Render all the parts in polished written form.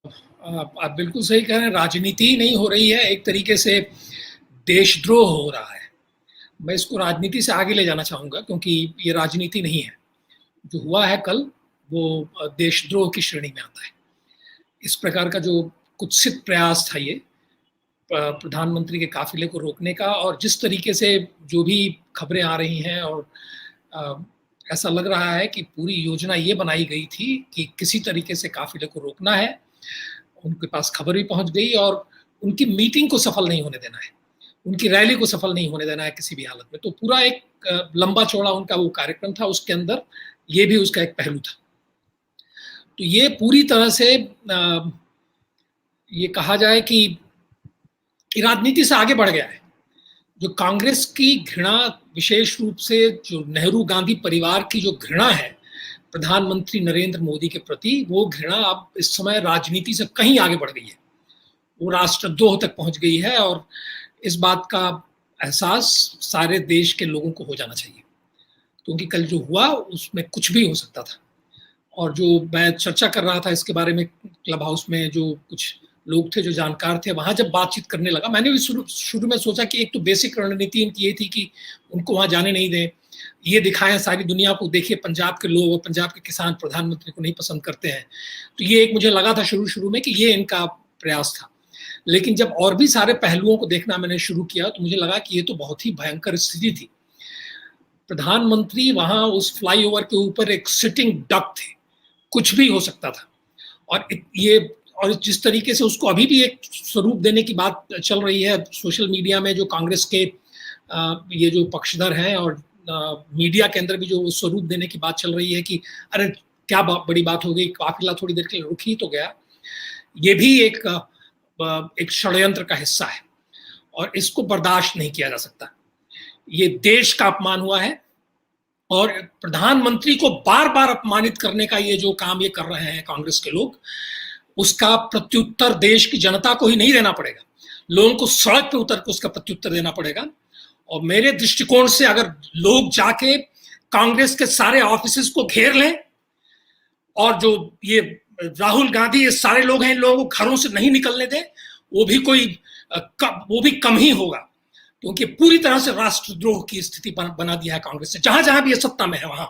आप बिल्कुल सही कह रहे हैं, राजनीति ही नहीं हो रही है, एक तरीके से देशद्रोह हो रहा है। मैं इसको राजनीति से आगे ले जाना चाहूँगा क्योंकि ये राजनीति नहीं है। जो हुआ है कल, वो देशद्रोह की श्रेणी में आता है। इस प्रकार का जो कुत्सित प्रयास था ये प्रधानमंत्री के काफ़िले को रोकने का, और जिस तरीके से जो भी खबरें आ रही हैं, और अ, ऐसा लग रहा है कि पूरी योजना ये बनाई गई थी कि किसी तरीके से काफ़िले को रोकना है। उनके पास खबर भी पहुँच गई और उनकी मीटिंग को सफल नहीं होने देना है। उनकी रैली को सफल नहीं होने देना है किसी भी हालत में। तो पूरा एक लंबा-चौड़ा उनका वो कार्यक्रम था, उसके अंदर ये भी उसका एक पहलू था। तो ये पूरी तरह से ये कहा जाए कि राजनीति से आगे बढ़ गया है। जो कांग्रेस की घृणा, विशेष रूप से जो नेहरू गांधी परिवार की जो घृणा है प्रधानमंत्री नरेंद्र मोदी के प्रति, वो घृणा अब इस समय राजनीति से कहीं आगे बढ़ गई है। वो राष्ट्रद्रोह तक पहुंच गई है, और इस बात का एहसास सारे देश के लोगों को हो जाना चाहिए, क्योंकि कल जो हुआ उसमें कुछ भी हो सकता था। और जो मैं चर्चा कर रहा था इसके बारे में क्लब हाउस में, जो कुछ लोग थे जो जानकार थे, वहां जब बातचीत करने लगा, मैंने भी शुरू में सोचा कि एक तो बेसिक रणनीति इनकी ये थी कि उनको वहां जाने नहीं दें, ये दिखाएं सारी दुनिया को, देखिए पंजाब के लोग और पंजाब के किसान प्रधानमंत्री को नहीं पसंद करते हैं। तो ये एक मुझे लगा था शुरू शुरू में कि ये इनका प्रयास था। लेकिन जब और भी सारे पहलुओं को देखना मैंने शुरू किया तो मुझे लगा कि ये तो बहुत ही भयंकर स्थिति थी। प्रधानमंत्री वहां उस फ्लाईओवर के ऊपर एक सिटिंग डक थे, कुछ भी हो सकता था। और ये, और जिस तरीके से उसको अभी भी एक स्वरूप देने की बात चल रही है सोशल मीडिया में, जो कांग्रेस के ये जो पक्षधर हैं, और मीडिया के अंदर भी जो स्वरूप देने की बात चल रही है कि अरे क्या बड़ी बात हो गई, काफिला थोड़ी देर के लिए रुक ही तो गया। ये भी एक षड्यंत्र का हिस्सा है और इसको बर्दाश्त नहीं किया जा सकता। ये देश का अपमान हुआ है, और प्रधानमंत्री को बार बार अपमानित करने का ये जो काम ये कर रहे हैं कांग्रेस के लोग, उसका प्रत्युत्तर देश की जनता को ही नहीं देना पड़ेगा, लोगों को सड़क पे उतर कर उसका प्रत्युत्तर देना पड़ेगा। और मेरे दृष्टिकोण से अगर लोग जाके कांग्रेस के सारे ऑफिस को घेर लें, और जो ये राहुल गांधी, ये सारे लोग हैं, इन लोगों को घरों से नहीं निकलने दें, वो भी कम ही होगा, क्योंकि पूरी तरह से राष्ट्रद्रोह की स्थिति बना दिया है कांग्रेस ने, जहां जहां भी ये सत्ता में है वहां।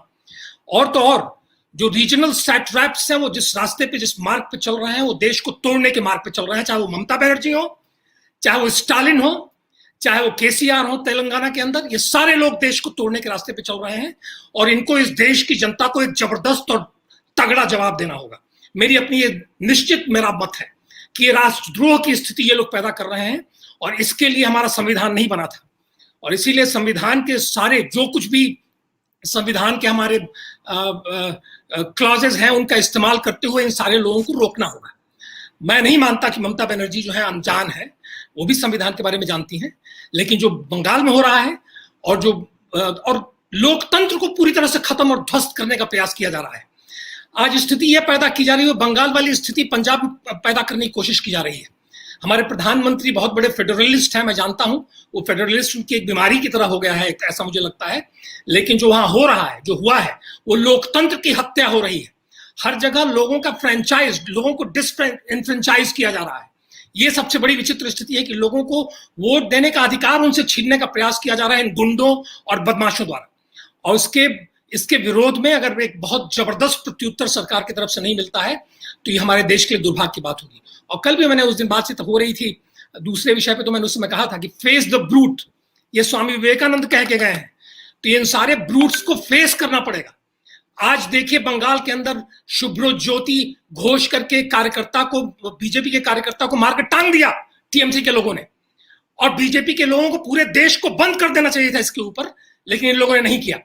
और तो और जो रीजनल सैट्रैप्स हैं, वो जिस रास्ते पे, जिस मार्ग पे चल रहे हैं, वो देश को तोड़ने के मार्ग पे चल रहे हैं, चाहे वो ममता बनर्जी हो, चाहे वो स्टालिन हो, चाहे वो केसीआर हो तेलंगाना के अंदर, ये सारे लोग देश को तोड़ने के रास्ते पे चल रहे हैं, और इनको, इस देश की जनता को एक जबरदस्त और तगड़ा जवाब देना होगा। मेरी अपनी ये निश्चित मेरा मत है कि ये राष्ट्रद्रोह की स्थिति ये लोग पैदा कर रहे हैं, और इसके लिए हमारा संविधान नहीं बना था, और इसीलिए संविधान के सारे जो कुछ भी संविधान के हमारे क्लॉजेस हैं, उनका इस्तेमाल करते हुए इन सारे लोगों को रोकना होगा। मैं नहीं मानता कि ममता बनर्जी जो है अनजान है, वो भी संविधान के बारे में जानती हैं, लेकिन जो बंगाल में हो रहा है, और जो और लोकतंत्र को पूरी तरह से खत्म और ध्वस्त करने का प्रयास किया जा रहा है। आज स्थिति यह पैदा की जा रही है, बंगाल वाली स्थिति पंजाब में पैदा करने की कोशिश की जा रही है। हमारे प्रधानमंत्री बहुत बड़े फेडरलिस्ट हैं, मैं जानता हूं, वो फेडरलिस्ट की एक बीमारी की तरह हो गया है, ऐसा मुझे लगता है। लेकिन जो वहां हो रहा है, जो हुआ है, वो लोकतंत्र की हत्या हो रही है। हर जगह लोगों का फ्रेंचाइज, लोगों को डिसफ्रेंचाइज किया जा रहा है। ये सबसे बड़ी विचित्र स्थिति है कि लोगों को वोट देने का अधिकार उनसे छीनने का प्रयास किया जा रहा है इन गुंडों और बदमाशों द्वारा। और इसके विरोध में अगर एक बहुत जबरदस्त प्रत्युत्तर सरकार की तरफ से नहीं मिलता है, तो ये हमारे देश के लिए दुर्भाग्य की बात होगी। और कल भी मैंने, उस दिन बातचीत हो रही थी दूसरे विषय पे, तो मैंने उस समय कहा था कि फेस द ब्रूट, ये स्वामी विवेकानंद कह के गए हैं, तो इन सारे ब्रूट्स को फेस करना पड़ेगा। आज देखिए बंगाल के अंदर शुभ्रो ज्योति घोष करके कार्यकर्ता को, बीजेपी के कार्यकर्ता को मारकर टांग दिया टीएमसी के लोगों ने, और बीजेपी के लोगों को पूरे देश को बंद कर देना चाहिए था इसके ऊपर, लेकिन इन लोगों ने नहीं किया।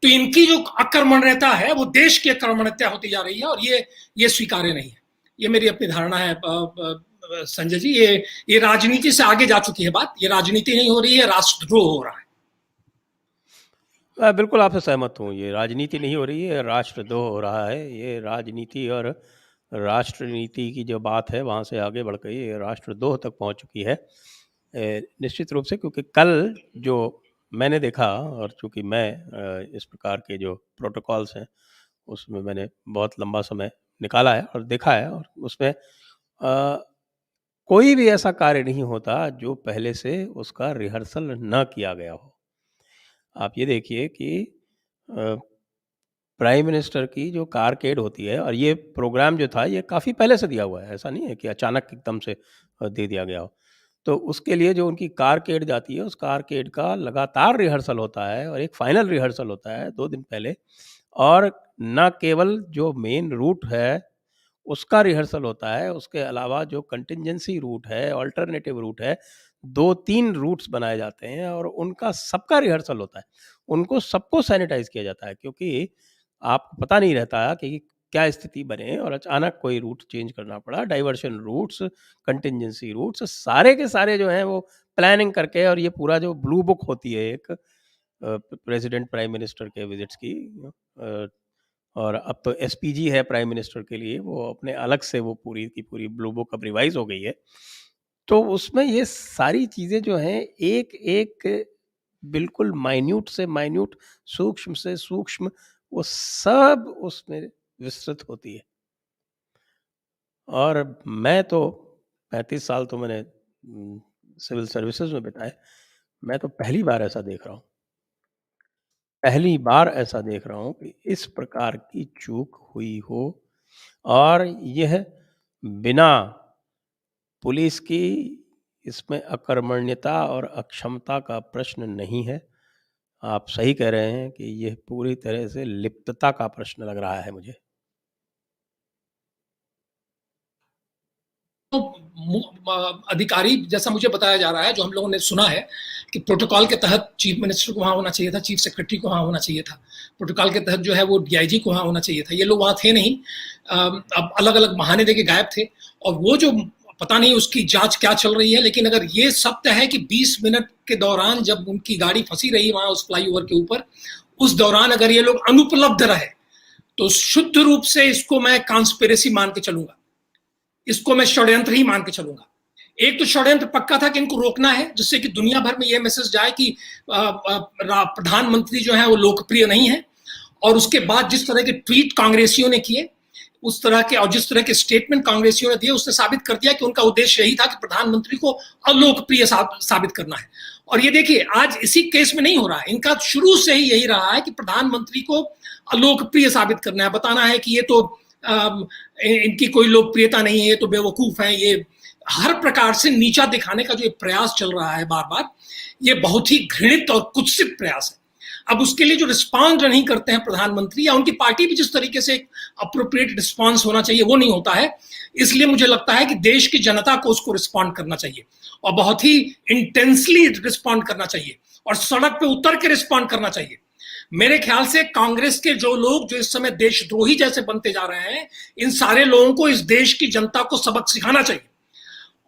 तो इनकी जो आक्रमणीयता है वो देश की आक्रमणीयता होती जा रही है, और ये स्वीकार्य नहीं है। ये मेरी अपनी धारणा है संजय जी। ये राजनीति से आगे जा चुकी है बात, ये राजनीति नहीं हो रही है, राष्ट्रद्रोह हो रहा है। बिल्कुल आपसे सहमत हूँ। ये राजनीति नहीं हो रही है, राष्ट्रद्रोह हो रहा है। ये राजनीति और राष्ट्रनीति की जो बात है वहाँ से आगे बढ़ गई, ये राष्ट्रद्रोह तक पहुँच चुकी है निश्चित रूप से। क्योंकि कल जो मैंने देखा, और चूँकि मैं इस प्रकार के जो प्रोटोकॉल्स हैं उसमें मैंने बहुत लंबा समय निकाला है और देखा है, और उसमें कोई भी ऐसा कार्य नहीं होता जो पहले से उसका रिहर्सल न किया गया हो। आप ये देखिए कि प्राइम मिनिस्टर की जो कारकेड होती है, और ये प्रोग्राम जो था ये काफ़ी पहले से दिया हुआ है, ऐसा नहीं है कि अचानक एकदम से दे दिया गया हो। तो उसके लिए जो उनकी कारकेड जाती है, उस कारकेड का लगातार रिहर्सल होता है और एक फाइनल रिहर्सल होता है 2 दिन पहले। और ना केवल जो मेन रूट है उसका रिहर्सल होता है, उसके अलावा जो कंटिंजेंसी रूट है, अल्टरनेटिव रूट है, 2-3 रूट्स बनाए जाते हैं और उनका सबका रिहर्सल होता है। उनको सबको सैनिटाइज़ किया जाता है, क्योंकि आपको पता नहीं रहता कि क्या स्थिति बने और अचानक कोई रूट चेंज करना पड़ा। डाइवर्शन रूट्स, कंटिंजेंसी रूट्स, सारे के सारे जो हैं वो प्लानिंग करके, और ये पूरा जो ब्लू बुक होती है एक प्रेज़िडेंट प्राइम मिनिस्टर के विज़िट्स की, अ, और अब तो एसपीजी है प्राइम मिनिस्टर के लिए, वो अपने अलग से वो पूरी की पूरी ब्लू बुक अब रिवाइज़ हो गई है। तो उसमें ये सारी चीज़ें जो हैं एक-एक बिल्कुल माइन्यूट से माइन्यूट, सूक्ष्म से सूक्ष्म, वो सब उसमें विस्तृत होती है। और मैं तो 35 साल तो मैंने सिविल सर्विसेज़ में बिताए। मैं तो पहली बार ऐसा देख रहा हूँ। पहली बार ऐसा देख रहा हूँ कि इस प्रकार की चूक हुई हो, और यह बिना पुलिस की इसमें अकर्मण्यता और अक्षमता का प्रश्न नहीं है। आप सही कह रहे हैं कि यह पूरी तरह से लिप्तता का प्रश्न लग रहा है मुझे। तो अधिकारी, जैसा मुझे बताया जा रहा है, जो हम लोगों ने सुना है कि प्रोटोकॉल के तहत चीफ मिनिस्टर को वहां होना चाहिए था, चीफ सेक्रेटरी को वहां होना चाहिए था, प्रोटोकॉल के तहत जो है वो डीआईजी को वहां होना चाहिए था। ये लोग वहां थे नहीं। अब अलग अलग बहाने देके गायब थे। और वो जो पता नहीं उसकी जांच क्या चल रही है, लेकिन अगर ये सत्य है कि 20 मिनट के दौरान जब उनकी गाड़ी फंसी रही वहां उस फ्लाईओवर के ऊपर, उस दौरान अगर ये लोग अनुपलब्ध रहे, तो शुद्ध रूप से इसको मैं कॉन्स्पिरेसी मान के चलूंगा, इसको मैं षड्यंत्र ही मान के चलूंगा। एक तो षड्यंत्र पक्का था कि इनको रोकना है, जिससे कि दुनिया भर में यह मैसेज जाए कि प्रधानमंत्री जो है वो लोकप्रिय नहीं है। और उसके बाद जिस तरह के ट्वीट कांग्रेसियों ने किए, उस तरह के और जिस तरह के स्टेटमेंट कांग्रेसियों ने दिए, उसने साबित कर दिया कि उनका उद्देश्य यही था कि प्रधानमंत्री को अलोकप्रिय साबित करना है। और ये देखिए, आज इसी केस में नहीं हो रहा है, इनका शुरू से ही यही रहा है कि प्रधानमंत्री को अलोकप्रिय साबित करना है, बताना है कि ये तो इनकी कोई लोकप्रियता नहीं है, तो बेवकूफ है। ये हर प्रकार से नीचा दिखाने का जो प्रयास चल रहा है बार बार, ये बहुत ही घृणित और कुत्सित प्रयास है। अब उसके लिए जो रिस्पॉन्ड नहीं करते हैं प्रधानमंत्री या उनकी पार्टी भी, जिस तरीके से अप्रोप्रिएट रिस्पॉन्स होना चाहिए वो नहीं होता है। इसलिए मुझे लगता है कि देश की जनता को उसको रिस्पॉन्ड करना चाहिए, और बहुत ही इंटेंसली रिस्पॉन्ड करना चाहिए, और सड़क पे उतर के रिस्पॉन्ड करना चाहिए। मेरे ख्याल से कांग्रेस के जो लोग जो इस समय देशद्रोही जैसे बनते जा रहे हैं, इन सारे लोगों को इस देश की जनता को सबक सिखाना चाहिए।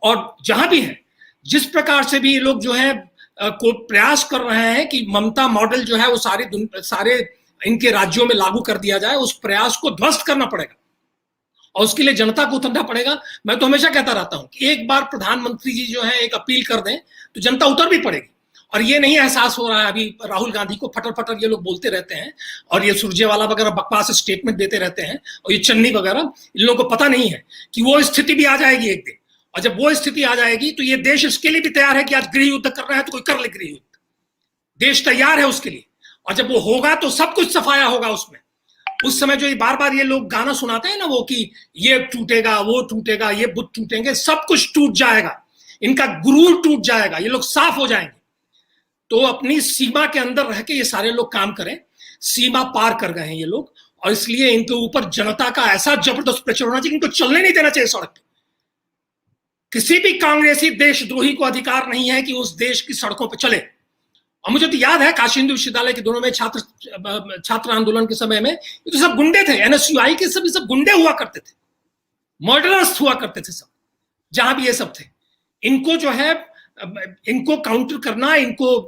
और जहां भी है, जिस प्रकार से भी ये लोग जो है को प्रयास कर रहे हैं कि ममता मॉडल जो है वो सारे इनके राज्यों में लागू कर दिया जाए, उस प्रयास को ध्वस्त करना पड़ेगा और उसके लिए जनता को उतरना पड़ेगा। मैं तो हमेशा कहता रहता हूं कि एक बार प्रधानमंत्री जी जो है एक अपील कर दें तो जनता उतर भी पड़ेगी। और ये नहीं एहसास हो रहा है अभी राहुल गांधी को, फटर फटर ये लोग बोलते रहते हैं और ये सुरजेवाला वगैरह बकवास स्टेटमेंट देते रहते हैं, और ये चन्नी वगैरह, इन लोगों को पता नहीं है कि वो स्थिति भी आ जाएगी एक दिन। और जब वो स्थिति आ जाएगी तो ये देश इसके लिए भी तैयार है कि आज गृह युद्ध कर रहा है तो कोई कर ले गृह युद्ध, देश तैयार है उसके लिए। और जब वो होगा तो सब कुछ सफाया होगा उसमें। उस समय जो बार बार ये लोग गाना सुनाते हैं ना, वो कि ये टूटेगा, वो टूटेगा, ये बुत टूटेंगे, सब कुछ टूट जाएगा, इनका गुरूर टूट जाएगा, ये लोग साफ हो जाएंगे। तो अपनी सीमा के अंदर रह के ये सारे लोग काम करें। सीमा पार कर गए हैं ये लोग, और इसलिए इनके ऊपर जनता का ऐसा जबरदस्त प्रेशर होना चाहिए, इनको चलने नहीं देना चाहिए सड़क पे। किसी भी कांग्रेसी देशद्रोही को अधिकार नहीं है कि उस देश की सड़कों पर चले। और मुझे तो याद है काशी हिंदू विश्वविद्यालय के दिनों में छात्र आंदोलन के समय में ये तो सब गुंडे थे, एनएसयूआई के सब गुंडे हुआ करते थे, मर्डरर्स हुआ करते थे सब, जहां भी ये सब थे। इनको जो है इनको काउंटर करना, इनको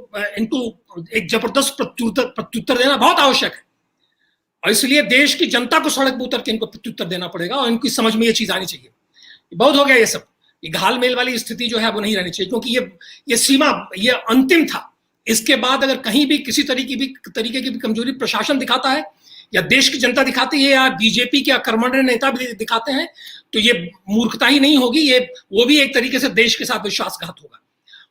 एक जबरदस्त प्रत्युत्तर देना बहुत आवश्यक है। और इसलिए देश की जनता को सड़क पर उतर के इनको प्रत्युत्तर देना पड़ेगा, और इनकी समझ में ये चीज आनी चाहिए। बहुत हो गया ये सब, ये घालमेल वाली स्थिति जो है वो नहीं रहनी चाहिए, क्योंकि ये सीमा, ये अंतिम था। इसके बाद अगर कहीं भी किसी तरीके की भी कमजोरी प्रशासन दिखाता है या देश की जनता दिखाती है या बीजेपी के अकर्मण्य नेता भी दिखाते हैं, तो ये मूर्खता ही नहीं होगी, ये वो भी एक तरीके से देश के साथ विश्वासघात होगा।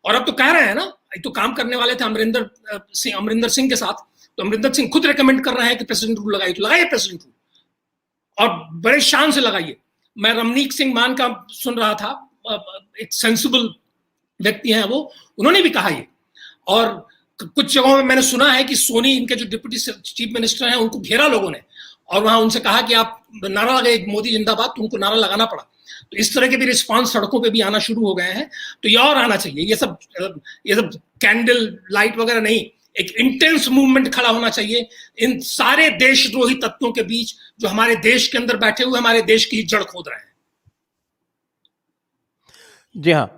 और अब तो कह रहे हैं ना, तो काम करने वाले थे अमरिंदर सिंह के साथ, तो अमरिंदर सिंह खुद रेकमेंड कर रहे हैं कि प्रेसिडेंट रूल लगाइए, तो लगाइए प्रेसिडेंट रूल, और बड़े शान से लगाइए। मैं रमनीक सिंह मान का सुन रहा था, एक सेंसिबल व्यक्ति हैं वो, उन्होंने भी कहा ये। और कुछ जगहों में मैंने सुना है कि सोनी, इनके जो डिप्टी चीफ मिनिस्टर हैं, उनको घेरा लोगों ने और वहां उनसे कहा कि आप नारा लगाए मोदी जिंदाबाद, तो उनको नारा लगाना पड़ा। तो इस तरह के भी रिस्पांस सड़कों पे भी आना शुरू हो गए हैं, तो ये और आना चाहिए। ये सब कैंडल लाइट वगैरह नहीं, एक इंटेंस मूवमेंट खड़ा होना चाहिए इन सारे देशद्रोही तत्वों के बीच जो हमारे देश के अंदर बैठे हुए हमारे देश की जड़ खोद रहे हैं। जी हाँ,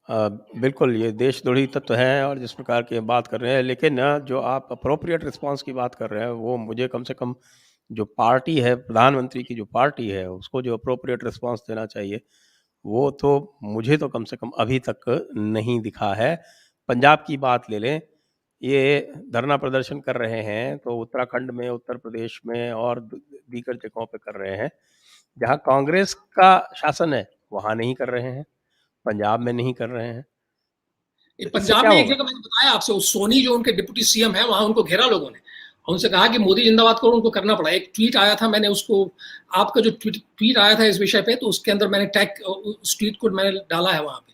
बिल्कुल ये देशद्रोही तत्व हैं और जिस प्रकार की बात कर रहे हैं, लेकिन जो आप अप्रोप्रिएट रिस्पांस की बात कर रहे हैं, वो मुझे कम से कम जो पार्टी है, प्रधानमंत्री की जो पार्टी है, उसको जो अप्रोप्रिएट रिस्पांस देना चाहिए, वो तो मुझे तो कम से कम अभी तक नहीं दिखा है। पंजाब की बात ले लें, ये धरना प्रदर्शन कर रहे हैं तो उत्तराखंड में, उत्तर प्रदेश में और दीगर जगहों पे कर रहे हैं। जहाँ कांग्रेस का शासन है, वहाँ नहीं कर रहे हैं, पंजाब में नहीं कर रहे हैं। तो इससे पंजाब क्या में एक होगा? जगह मैंने बताया आपसे, सोनी जो उनके डिप्टी सीएम है, वहां उनको घेरा लोगों ने, उनसे कहा कि मोदी जिंदाबाद करो, उनको करना पड़ा। एक ट्वीट आया था, मैंने उसको, आपका जो ट्वीट आया था इस विषय पे, तो उसके अंदर मैंने टैग, उस ट्वीट को मैंने डाला है वहां पे।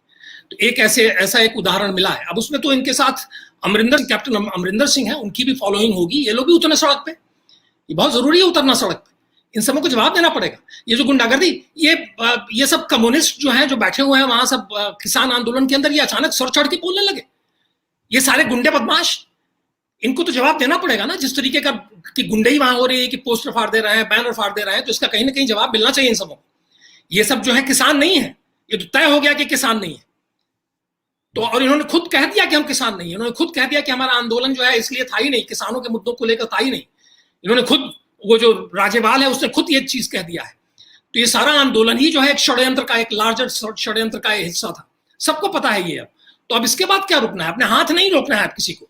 तो एक ऐसा एक उदाहरण मिला है। अब उसमें तो इनके साथ कैप्टन अमरिंदर सिंह है, उनकी भी फॉलोइंग होगी, ये लोग भी उतरना सड़क पे, ये बहुत जरूरी है उतरना सड़क पे, इन सबों को जवाब देना पड़ेगा। ये जो गुंडागर्दी, ये सब कम्युनिस्ट जो हैं, जो बैठे हुए हैं वहां, सब किसान आंदोलन के अंदर, ये अचानक सर चढ़ के बोलने लगे, ये सारे गुंडे बदमाश, इनको तो जवाब देना पड़ेगा ना। जिस तरीके का कि गुंडई वहां हो रही है, कि पोस्टर फाड़ दे रहे हैं, बैनर फाड़ दे रहे हैं, तो इसका कहीं ना कहीं जवाब मिलना चाहिए इन सबों को। ये सब जो है किसान नहीं है, ये तो तय हो गया कि किसान नहीं है। तो और इन्होंने खुद कह दिया कि हम किसान नहीं है, इन्होंने खुद कह दिया कि हमारा आंदोलन जो है इसलिए था ही नहीं, किसानों के मुद्दों को लेकर था ही नहीं। इन्होंने खुद, वो जो राज्यपाल है उसने खुद ये चीज कह दिया है। तो ये सारा आंदोलन ही जो है एक षड्यंत्र का, एक लार्जर षड्यंत्र का हिस्सा था, सबको पता है ये। अब तो अब इसके बाद क्या रुकना है? अपने हाथ नहीं रोकना है किसी को।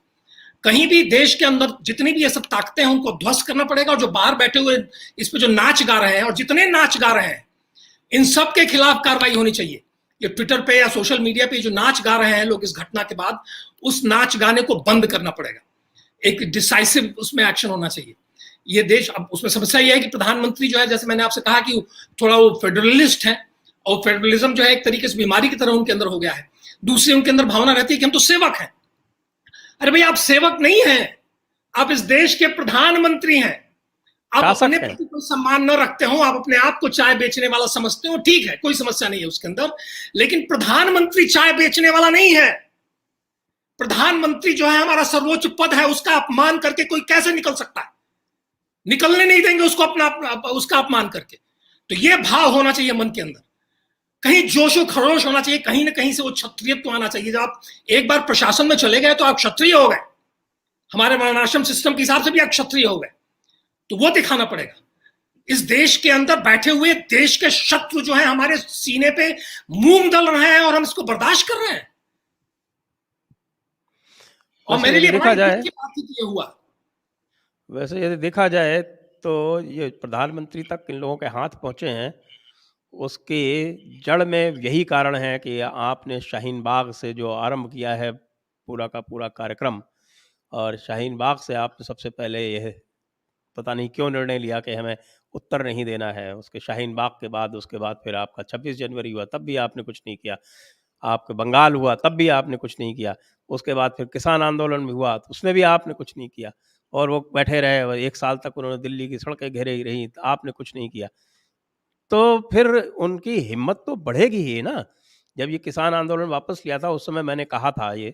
कहीं भी देश के अंदर जितनी भी ये सब ताकतें हैं, उनको ध्वस्त करना पड़ेगा। और जो बाहर बैठे हुए इस पे जो नाच गा रहे हैं, और जितने नाच गा रहे हैं, इन सब के खिलाफ कार्रवाई होनी चाहिए। ये ट्विटर पे या सोशल मीडिया पे जो नाच गा रहे हैं लोग इस घटना के बाद, उस नाच गाने को बंद करना पड़ेगा। एक डिसाइसिव उसमें एक्शन होना चाहिए। ये देश, अब उसमें समस्या यह है कि प्रधानमंत्री जो है, जैसे मैंने आपसे कहा कि थोड़ा वो फेडरलिस्ट है, और फेडरलिज्म जो है एक तरीके से बीमारी की तरह उनके अंदर हो गया है। दूसरी उनके अंदर भावना रहती है कि हम तो सेवक हैं। अरे भाई, आप सेवक नहीं हैं, आप इस देश के प्रधानमंत्री हैं। आप अपने प्रति कोई सम्मान न रखते हो, आप अपने आप को चाय बेचने वाला समझते हो, ठीक है, कोई समस्या नहीं है उसके अंदर, लेकिन प्रधानमंत्री चाय बेचने वाला नहीं है। प्रधानमंत्री जो है हमारा सर्वोच्च पद है, उसका अपमान करके कोई कैसे निकल सकता है? निकलने नहीं देंगे उसको उसका अपमान करके। तो ये भाव होना चाहिए मन के अंदर, कहीं जोशो खरोश होना चाहिए, कहीं ना कहीं से वो क्षत्रियत्व आना चाहिए। जब आप एक बार प्रशासन में चले गए तो आप क्षत्रिय हो गए, हमारे वर्णाश्रम सिस्टम के हिसाब से भी आप क्षत्रिय हो गए, तो वो दिखाना पड़ेगा। इस देश के अंदर बैठे हुए देश के शत्रु जो है हमारे सीने पे मूंग दल रहे हैं, और हम इसको बर्दाश्त कर रहे हैं। और मेरे लिए देखा जाए, ये हुआ। वैसे यदि देखा जाए तो ये प्रधानमंत्री तक इन लोगों के हाथ पहुंचे हैं, उसके जड़ में यही कारण है कि आपने शाहीन बाग से जो आरंभ किया है पूरा का पूरा कार्यक्रम, और शाहीन बाग से आपने सबसे पहले यह पता नहीं क्यों निर्णय लिया कि हमें उत्तर नहीं देना है। उसके शाहीन बाग के बाद, उसके बाद फिर आपका 26 जनवरी हुआ, तब भी आपने कुछ नहीं किया। आपके बंगाल हुआ, तब भी आपने कुछ नहीं किया। उसके बाद फिर किसान आंदोलन भी हुआ, तो उसमें भी आपने कुछ नहीं किया, और वो बैठे रहे 1 साल तक, उन्होंने दिल्ली की सड़कें घेरे ही रहीं, तो आपने कुछ नहीं किया। तो फिर उनकी हिम्मत तो बढ़ेगी ही ना। जब ये किसान आंदोलन वापस लिया था, उस समय मैंने कहा था ये,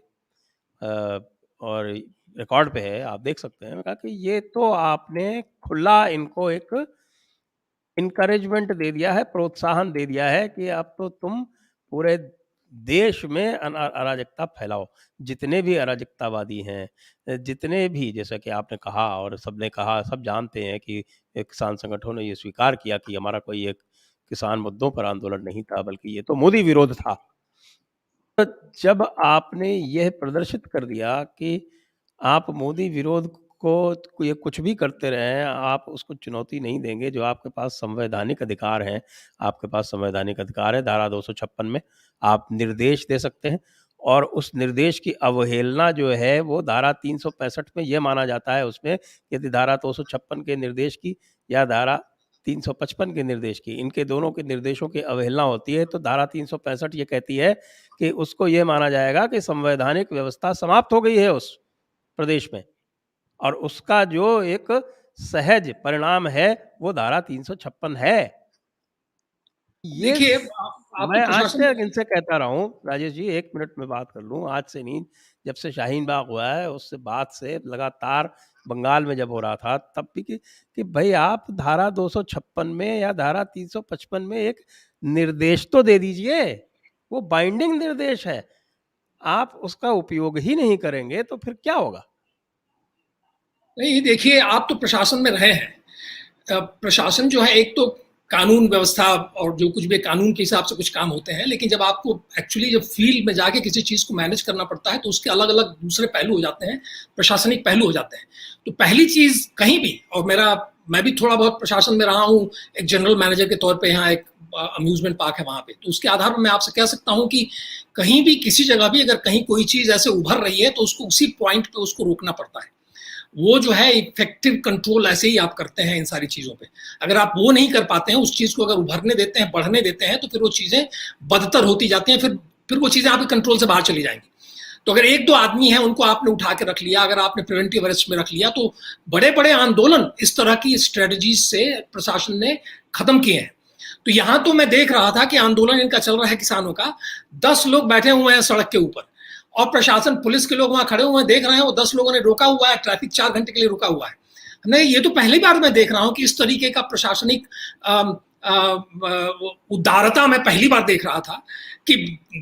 और रिकॉर्ड पे है, आप देख सकते हैं, मैंने कहा कि ये तो आपने खुला इनको एक इनकरेजमेंट दे दिया है, प्रोत्साहन दे दिया है कि अब तो तुम पूरे देश में अराजकता फैलाओ। जितने भी अराजकतावादी हैं, जितने भी, जैसा कि आपने कहा और सबने कहा, सब जानते हैं कि एक किसान संगठनों ने ये स्वीकार किया कि हमारा कोई एक किसान मुद्दों पर आंदोलन नहीं था, बल्कि ये तो मोदी विरोध था। तो जब आपने यह प्रदर्शित कर दिया कि आप मोदी विरोध उसको ये कुछ भी करते रहें, आप उसको चुनौती नहीं देंगे। जो आपके पास संवैधानिक अधिकार हैं, आपके पास संवैधानिक अधिकार है धारा 256 में, आप निर्देश दे सकते हैं और उस निर्देश की अवहेलना जो है वो धारा 365 में ये माना जाता है, उसमें यदि धारा 256 के निर्देश की या धारा 355 के निर्देश की, इनके दोनों के निर्देशों की अवहेलना होती है, तो धारा 365 ये कहती है कि उसको ये माना जाएगा कि संवैधानिक व्यवस्था समाप्त हो गई है उस प्रदेश में, और उसका जो एक सहज परिणाम है वो धारा 356 है। ये देखिए आप तो मैं आज प्रशासन से इनसे कहता रहा हूँ, राजेश जी 1 मिनट में बात कर लूँ, आज से नहीं, जब से शाहीन बाग हुआ है उससे बाद से लगातार बंगाल में जब हो रहा था तब भी कि भाई आप धारा 256 में या धारा 355 में एक निर्देश तो दे दीजिए, वो बाइंडिंग निर्देश है। आप उसका उपयोग ही नहीं करेंगे तो फिर क्या होगा? नहीं, देखिए आप तो प्रशासन में रहे हैं। प्रशासन जो है, एक तो कानून व्यवस्था और जो कुछ भी कानून के हिसाब से कुछ काम होते हैं, लेकिन जब आपको एक्चुअली जब फील्ड में जाके किसी चीज़ को मैनेज करना पड़ता है तो उसके अलग अलग दूसरे पहलू हो जाते हैं, प्रशासनिक पहलू हो जाते हैं। तो पहली चीज़ कहीं भी, और मैं भी थोड़ा बहुत प्रशासन में रहा हूँ, एक जनरल मैनेजर के तौर पे, यहाँ एक अम्यूजमेंट पार्क है वहाँ पे, तो उसके आधार पर मैं आपसे कह सकता हूँ कि कहीं भी किसी जगह भी अगर कहीं कोई चीज़ ऐसे उभर रही है तो उसको उसी पॉइंट पे उसको रोकना पड़ता है। वो जो है इफेक्टिव कंट्रोल ऐसे ही आप करते हैं इन सारी चीज़ों पे। अगर आप वो नहीं कर पाते हैं, उस चीज़ को अगर उभरने देते हैं, बढ़ने देते हैं, तो फिर वो चीज़ें बदतर होती जाती हैं, फिर वो चीज़ें आपके कंट्रोल से बाहर चली जाएंगी। तो अगर 1-2 आदमी हैं उनको आपने उठा के रख लिया, अगर आपने प्रिवेंटिव अरेस्ट में रख लिया, तो बड़े-बड़े आंदोलन इस तरह की स्ट्रेटजीज से प्रशासन ने खत्म किए हैं। तो यहाँ तो मैं देख रहा था कि आंदोलन इनका चल रहा है किसानों का, 10 लोग बैठे हुए हैं सड़क के ऊपर और प्रशासन, पुलिस के लोग वहां खड़े हुए हैं, देख रहे हैं, वो 10 लोगों ने रोका हुआ है, ट्रैफिक 4 घंटे के लिए रुका हुआ है। नहीं, ये तो पहली बार मैं देख रहा हूं कि इस तरीके का प्रशासनिक उदारता मैं पहली बार देख रहा था कि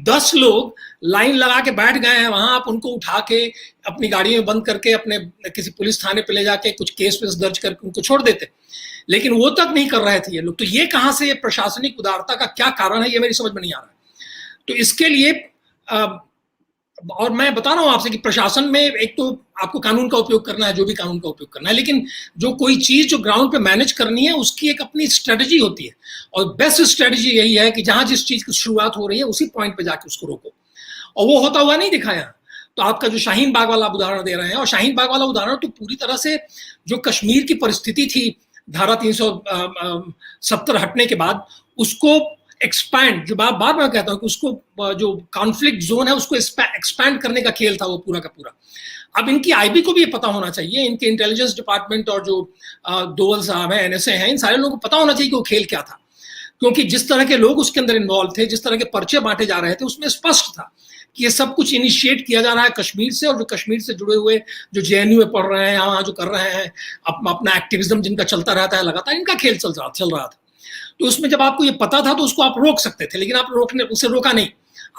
10 लोग लाइन लगा के बैठ गए हैं वहां, आप उनको उठा के अपनी गाड़ी में बंद करके अपने किसी पुलिस थाने पे ले जाके कुछ केस वेस दर्ज करके उनको छोड़ देते, लेकिन वो तक नहीं कर रहे थे ये लोग। तो ये कहां से, ये प्रशासनिक उदारता का क्या कारण है, ये मेरी समझ में नहीं आ रहा है। तो इसके लिए और मैं बता रहा हूं आपसे कि प्रशासन में एक तो आपको कानून का उपयोग करना है, जो भी कानून का उपयोग करना है, लेकिन जो कोई चीज जो ग्राउंड पे मैनेज करनी है उसकी एक अपनी स्ट्रेटजी होती है, और बेस्ट स्ट्रेटजी यही है कि जहां जिस चीज की शुरुआत हो रही है उसी पॉइंट पे जाके उसको रोको, और वो होता हुआ नहीं दिखा यहाँ। तो आपका जो शाहीन बाग वाला उदाहरण दे रहे हैं, और शाहीन बाग वाला उदाहरण तो पूरी तरह से जो कश्मीर की परिस्थिति थी धारा 370 हटने के बाद, उसको एक्सपैंड, जो बार मैं कहता हूं कि उसको जो कॉन्फ्लिक्ट जोन है उसको एक्सपैंड करने का खेल था वो पूरा का पूरा। अब इनकी आईबी को भी ये पता होना चाहिए, इनके इंटेलिजेंस डिपार्टमेंट और जो दोवल साहब हैं, एनएसए हैं, इन सारे लोगों को पता होना चाहिए कि वो खेल क्या था, क्योंकि जिस तरह के लोग उसके अंदर इन्वॉल्व थे, जिस तरह के पर्चे बांटे जा रहे थे, उसमें स्पष्ट था कि ये सब कुछ इनिशिएट किया जा रहा है कश्मीर से, और जो कश्मीर से जुड़े हुए जो जेएनयू में पढ़ रहे हैं, यहाँ जो कर रहे हैं अपना एक्टिविज्म जिनका चलता रहता है लगातार, इनका खेल चल रहा था। तो उसमें जब आपको ये पता था तो उसको आप रोक सकते थे, लेकिन आप उसे रोका नहीं,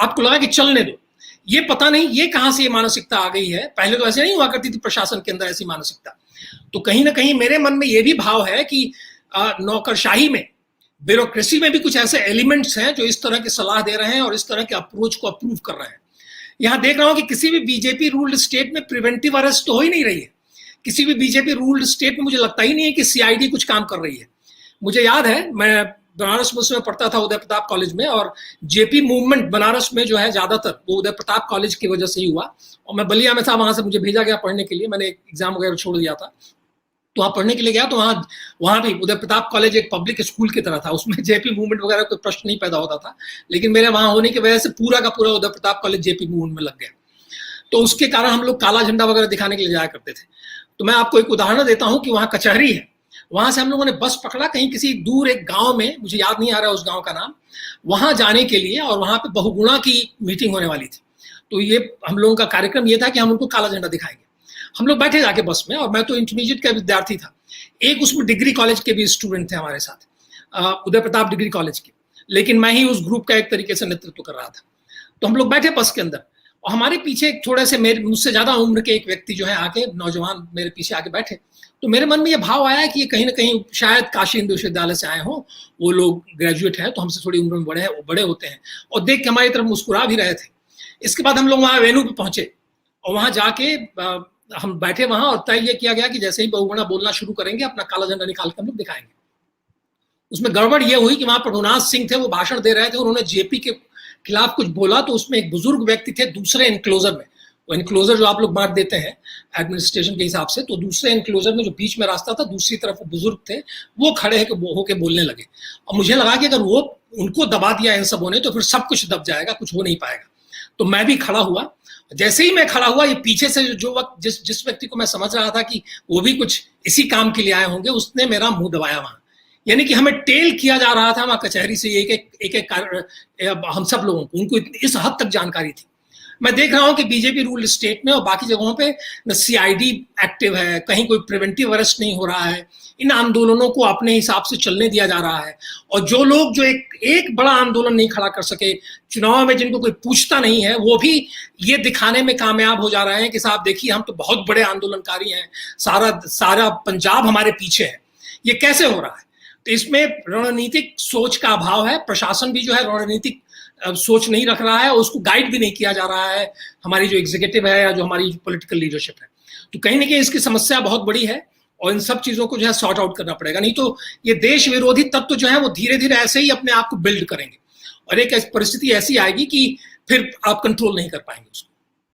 आपको लगा कि चलने दो। ये पता नहीं ये कहां से ये मानसिकता आ गई है, पहले तो ऐसे नहीं हुआ करती थी प्रशासन के अंदर ऐसी मानसिकता। तो कहीं ना कहीं मेरे मन में ये भी भाव है कि नौकरशाही में, ब्यूरोक्रेसी में भी कुछ ऐसे एलिमेंट्स हैं जो इस तरह की सलाह दे रहे हैं और इस तरह के अप्रोच को अप्रूव कर रहे हैं। यहां देख रहा हूं कि किसी भी बीजेपी रूल्ड स्टेट में प्रिवेंटिव अरेस्ट तो हो ही नहीं रही है, किसी भी बीजेपी रूल्ड स्टेट में मुझे लगता ही नहीं है कि सीआईडी कुछ काम कर रही है। मुझे याद है, मैं बनारस में पढ़ता था उदय प्रताप कॉलेज में, और जेपी मूवमेंट बनारस में जो है ज्यादातर वो उदय प्रताप कॉलेज की वजह से ही हुआ, और मैं बलिया में था, वहां से मुझे भेजा गया पढ़ने के लिए, मैंने एग्जाम वगैरह छोड़ दिया था, तो वहां पढ़ने के लिए गया, तो वहां भी उदय प्रताप कॉलेज एक पब्लिक स्कूल की तरह था, उसमें जेपी मूवमेंट वगैरह कोई प्रश्न नहीं पैदा होता था, लेकिन मेरे वहां होने की वजह से पूरा का पूरा Uday Pratap college JP movement में लग गया, तो उसके कारण हम लोग काला झंडा वगैरह दिखाने के लिए जाया करते थे। तो मैं आपको एक उदाहरण देता हूं कि वहां कचहरी है, वहां से हम लोगों ने बस पकड़ा कहीं किसी दूर एक गांव में, मुझे याद नहीं आ रहा उस गांव का नाम, वहां जाने के लिए, और वहां पे बहुगुणा की मीटिंग होने वाली थी। तो ये हम लोगों का कार्यक्रम ये था कि हम उनको काला झंडा दिखाएंगे। हम लोग बैठे जाके बस में, और मैं तो इंटरमीडिएट का विद्यार्थी था, एक उसमें डिग्री कॉलेज के भी स्टूडेंट थे हमारे साथ, उदय प्रताप डिग्री कॉलेज के, लेकिन मैं ही उस ग्रुप का एक तरीके से नेतृत्व कर रहा था। तो हम लोग बैठे बस के अंदर, और हमारे पीछे एक थोड़े से मुझसे ज्यादा उम्र के एक व्यक्ति जो है आके, नौजवान मेरे पीछे आके बैठे। तो मेरे मन में ये भाव आया कि ये कहीं ना कहीं शायद काशी हिंदू विश्वविद्यालय से आए हों, वो लोग ग्रेजुएट हैं तो हमसे थोड़ी उम्र में बड़े होते हैं, और देख के हमारी तरफ मुस्कुरा भी रहे थे। इसके बाद हम लोग वहाँ वेन्यू पे पहुंचे, और वहाँ जाके हम बैठे वहां और तय ये किया गया कि जैसे ही बहुगुणा बोलना शुरू करेंगे अपना काला झंडा निकाल कर हम लोग दिखाएंगे। उसमें गड़बड़ ये हुई कि वहां प्रभुनाथ सिंह थे, वो भाषण दे रहे थे, उन्होंने जेपी के खिलाफ कुछ बोला, तो उसमें एक बुजुर्ग व्यक्ति थे दूसरे एनक्लोजर में, वो एनक्लोजर जो आप लोग बांट देते हैं एडमिनिस्ट्रेशन के हिसाब से, तो दूसरे एनक्लोजर में जो बीच में रास्ता था, दूसरी तरफ वो बुजुर्ग थे, वो खड़े होके बोलने लगे। और मुझे लगा कि अगर वो उनको दबा दिया इन सबों ने तो फिर सब कुछ दब जाएगा, कुछ हो नहीं पाएगा। तो मैं भी खड़ा हुआ। जैसे ही मैं खड़ा हुआ, ये पीछे से जो वक्त जिस व्यक्ति को मैं समझ रहा था कि वो भी कुछ इसी काम के लिए आए होंगे, उसने मेरा मुंह दबाया वहां। यानी कि हमें टेल किया जा रहा था वहां कचहरी से एक हम सब लोगों को, उनको इस हद तक जानकारी थी। मैं देख रहा हूं कि बीजेपी रूल स्टेट में और बाकी जगहों पे न सीआईडी एक्टिव है, कहीं कोई प्रिवेंटिव अरेस्ट नहीं हो रहा है, इन आंदोलनों को अपने हिसाब से चलने दिया जा रहा है। और जो लोग जो एक बड़ा आंदोलन नहीं खड़ा कर सके चुनाव में, जिनको कोई पूछता नहीं है, वो भी ये दिखाने में कामयाब हो जा रहे हैं कि साहब देखिए हम तो बहुत बड़े आंदोलनकारी हैं, सारा पंजाब हमारे पीछे है। ये कैसे हो रहा है? तो इसमें रणनीतिक सोच का अभाव है। प्रशासन भी जो है रणनीतिक सोच नहीं रख रहा है और उसको गाइड भी नहीं किया जा रहा है, हमारी जो एग्जीक्यूटिव है या जो हमारी पॉलिटिकल लीडरशिप है। तो कहीं ना कहीं इसकी समस्या बहुत बड़ी है और इन सब चीजों को जो है सॉर्ट आउट करना पड़ेगा, नहीं तो ये देश विरोधी तत्व जो है वो धीरे धीरे ऐसे ही अपने आप को बिल्ड करेंगे और एक परिस्थिति ऐसी आएगी कि फिर आप कंट्रोल नहीं कर पाएंगे उसको।